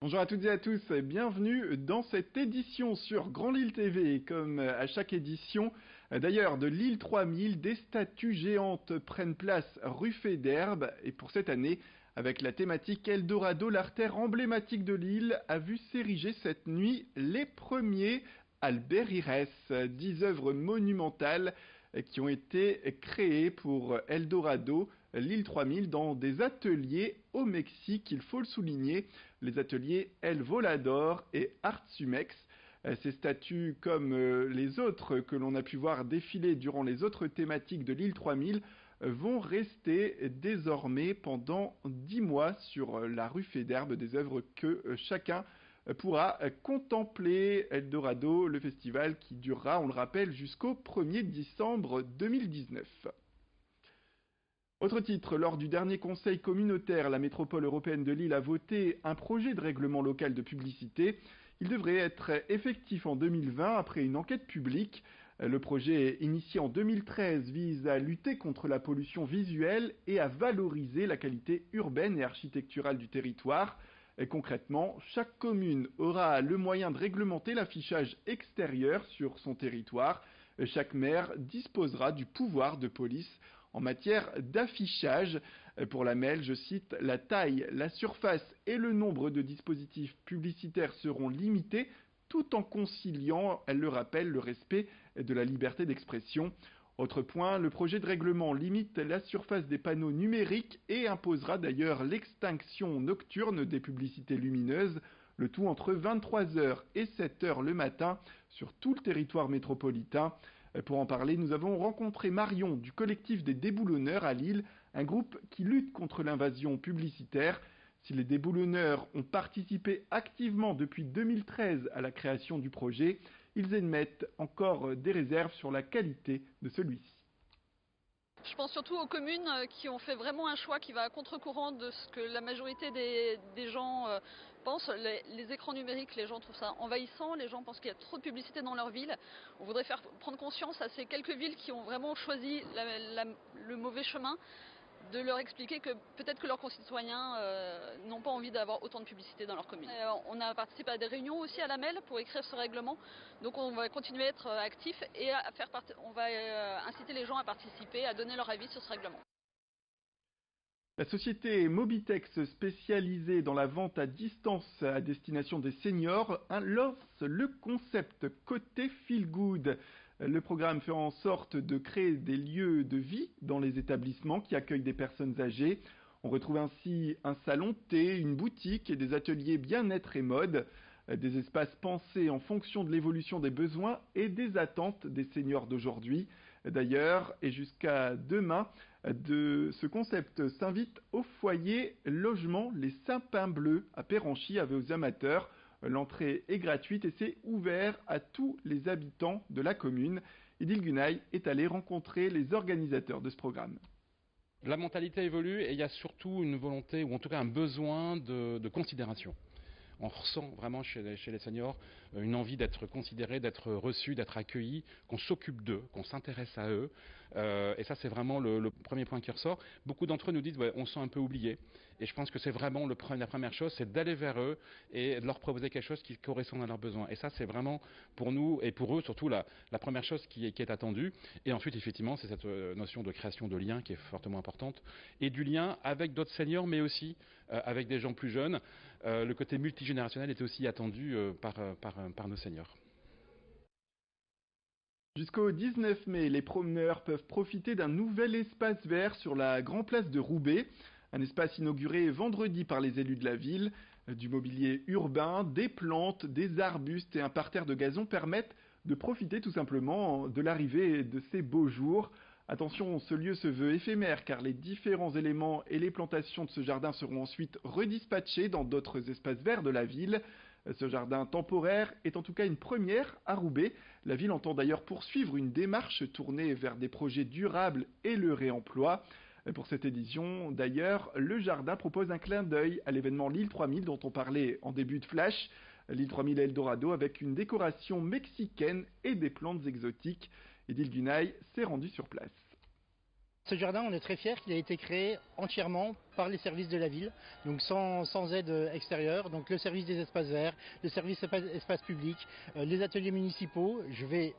Bonjour à toutes et à tous, bienvenue dans cette édition sur Grand Lille TV. Comme à chaque édition, d'ailleurs de Lille 3000, des statues géantes prennent place rue Faidherbe. Et pour cette année, avec la thématique Eldorado, l'artère emblématique de Lille a vu s'ériger cette nuit les premiers Albert Hirès, 10 œuvres monumentales qui ont été créées pour Eldorado, Lille 3000, dans des ateliers au Mexique, il faut le souligner, les ateliers El Volador et Artsumex. Ces statues, comme les autres que l'on a pu voir défiler durant les autres thématiques de Lille 3000, vont rester désormais pendant 10 mois sur la rue Faidherbe, des œuvres que chacun pourra contempler. Eldorado, le festival qui durera, on le rappelle, jusqu'au 1er décembre 2019. Autre titre, lors du dernier conseil communautaire, la métropole européenne de Lille a voté un projet de règlement local de publicité. Il devrait être effectif en 2020 après une enquête publique. Le projet initié en 2013 vise à lutter contre la pollution visuelle et à valoriser la qualité urbaine et architecturale du territoire. Et concrètement, chaque commune aura le moyen de réglementer l'affichage extérieur sur son territoire. Chaque maire disposera du pouvoir de police en matière d'affichage. Pour la MEL, je cite, la taille, la surface et le nombre de dispositifs publicitaires seront limités tout en conciliant, elle le rappelle, le respect de la liberté d'expression. Autre point, le projet de règlement limite la surface des panneaux numériques et imposera d'ailleurs l'extinction nocturne des publicités lumineuses, le tout entre 23h et 7h le matin sur tout le territoire métropolitain. Pour en parler, nous avons rencontré Marion du collectif des déboulonneurs à Lille, un groupe qui lutte contre l'invasion publicitaire. Si les déboulonneurs ont participé activement depuis 2013 à la création du projet, ils émettent encore des réserves sur la qualité de celui-ci. Je pense surtout aux communes qui ont fait vraiment un choix qui va à contre-courant de ce que la majorité des gens pensent. Les écrans numériques, les gens trouvent ça envahissant, les gens pensent qu'il y a trop de publicité dans leur ville. On voudrait faire prendre conscience à ces quelques villes qui ont vraiment choisi le mauvais chemin, de leur expliquer que peut-être que leurs concitoyens n'ont pas envie d'avoir autant de publicité dans leur commune. On a participé à des réunions aussi à la MEL pour écrire ce règlement, donc on va continuer à être actifs et on va inciter les gens à participer, à donner leur avis sur ce règlement. La société Mobitex, spécialisée dans la vente à distance à destination des seniors, lance le concept Côté Feel Good. Le programme fait en sorte de créer des lieux de vie dans les établissements qui accueillent des personnes âgées. On retrouve ainsi un salon thé, une boutique et des ateliers bien-être et mode, des espaces pensés en fonction de l'évolution des besoins et des attentes des seniors d'aujourd'hui. D'ailleurs, et jusqu'à demain, ce concept s'invite au foyer logement Les Sapins Bleus à Péranchy avec aux amateurs. L'entrée est gratuite et c'est ouvert à tous les habitants de la commune. Idil Gunay est allé rencontrer les organisateurs de ce programme. La mentalité évolue et il y a surtout une volonté, ou en tout cas un besoin de considération. On ressent vraiment chez les seniors une envie d'être considérés, d'être reçus, d'être accueillis, qu'on s'occupe d'eux, qu'on s'intéresse à eux. Et ça, c'est vraiment le premier point qui ressort. Beaucoup d'entre eux nous disent on se sent un peu oublié. Et je pense que c'est vraiment la première chose, c'est d'aller vers eux et de leur proposer quelque chose qui correspond à leurs besoins. Et ça, c'est vraiment pour nous et pour eux surtout la première chose qui est attendue. Et ensuite, effectivement, c'est cette notion de création de lien qui est fortement importante. Et du lien avec d'autres seniors, mais aussi avec des gens plus jeunes. Le côté multigénérationnel est aussi attendu par nos seniors. Jusqu'au 19 mai, les promeneurs peuvent profiter d'un nouvel espace vert sur la Grand Place de Roubaix. Un espace inauguré vendredi par les élus de la ville. Du mobilier urbain, des plantes, des arbustes et un parterre de gazon permettent de profiter tout simplement de l'arrivée de ces beaux jours. Attention, ce lieu se veut éphémère car les différents éléments et les plantations de ce jardin seront ensuite redispatchés dans d'autres espaces verts de la ville. Ce jardin temporaire est en tout cas une première à Roubaix. La ville entend d'ailleurs poursuivre une démarche tournée vers des projets durables et le réemploi. Pour cette édition, d'ailleurs, le jardin propose un clin d'œil à l'événement Lille 3000 dont on parlait en début de flash. Lille 3000 Eldorado avec une décoration mexicaine et des plantes exotiques. Idil Gunay s'est rendu sur place. Ce jardin, on est très fiers qu'il a été créé entièrement par les services de la ville, donc sans aide extérieure. Donc le service des espaces verts, le service espaces publics, les ateliers municipaux, je vais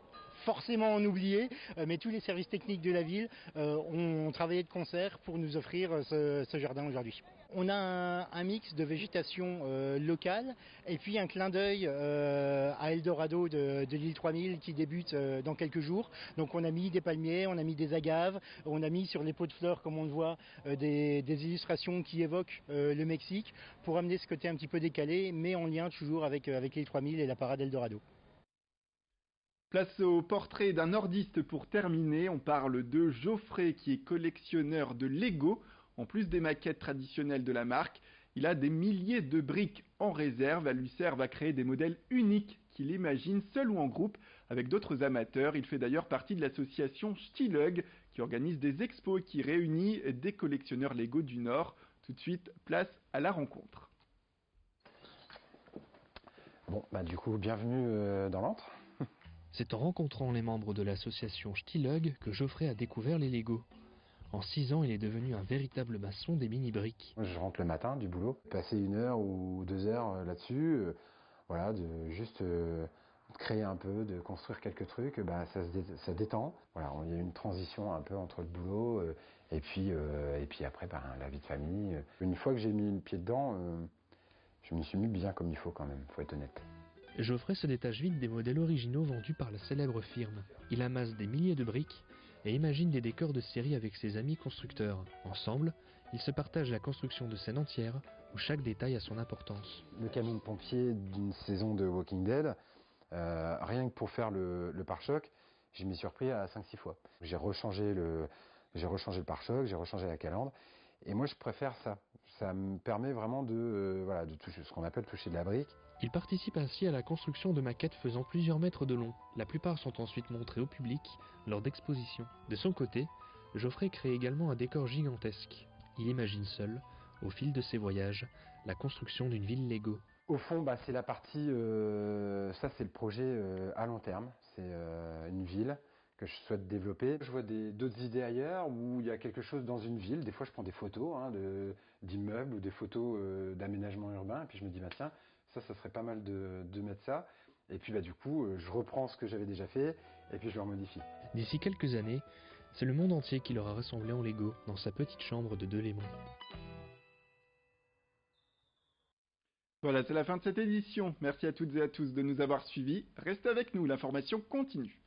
forcément en oublier, mais tous les services techniques de la ville ont travaillé de concert pour nous offrir ce jardin aujourd'hui. On a un mix de végétation locale et puis un clin d'œil à Eldorado de l'île 3000 qui débute dans quelques jours. Donc on a mis des palmiers, on a mis des agaves, on a mis sur les pots de fleurs, comme on le voit, des illustrations qui évoquent le Mexique pour amener ce côté un petit peu décalé, mais en lien toujours avec l'île 3000 et la parade Eldorado. Place au portrait d'un nordiste pour terminer. On parle de Geoffrey qui est collectionneur de Lego. En plus des maquettes traditionnelles de la marque, il a des milliers de briques en réserve. Elles lui servent à créer des modèles uniques qu'il imagine seul ou en groupe avec d'autres amateurs. Il fait d'ailleurs partie de l'association Stilug qui organise des expos et qui réunit des collectionneurs Lego du Nord. Tout de suite, place à la rencontre. Bon, du coup, bienvenue dans l'antre. C'est en rencontrant les membres de l'association Stilug que Geoffrey a découvert les Lego. En 6 ans, il est devenu un véritable maçon des mini-briques. Je rentre le matin du boulot, passer 1 heure ou 2 heures là-dessus, voilà, de juste créer un peu, de construire quelques trucs, ça détend. Voilà, il y a une transition un peu entre le boulot et puis après la vie de famille. Une fois que j'ai mis le pied dedans, je m'y suis mis bien comme il faut quand même, faut être honnête. Geoffrey se détache vite des modèles originaux vendus par la célèbre firme. Il amasse des milliers de briques et imagine des décors de série avec ses amis constructeurs. Ensemble, ils se partagent la construction de scènes entières où chaque détail a son importance. Le camion de pompier d'une saison de Walking Dead, rien que pour faire le pare-choc, je m'y suis repris à 5-6 fois. J'ai rechangé le pare-choc, j'ai rechangé la calandre. Et moi je préfère ça. Ça me permet vraiment de toucher ce qu'on appelle toucher de la brique. Il participe ainsi à la construction de maquettes faisant plusieurs mètres de long. La plupart sont ensuite montrées au public lors d'expositions. De son côté, Geoffrey crée également un décor gigantesque. Il imagine seul, au fil de ses voyages, la construction d'une ville Lego. Au fond, c'est la partie, ça c'est le projet à long terme. C'est une ville que je souhaite développer. Je vois d'autres idées ailleurs où il y a quelque chose dans une ville. Des fois, je prends des photos d'immeubles ou des photos d'aménagement urbain. Et puis je me dis, tiens, ça serait pas mal de mettre ça. Et puis du coup, je reprends ce que j'avais déjà fait et puis je le remodifie. D'ici quelques années, c'est le monde entier qui leur a ressemblé en Lego dans sa petite chambre de Delémont. Voilà, c'est la fin de cette édition. Merci à toutes et à tous de nous avoir suivis. Restez avec nous, l'information continue.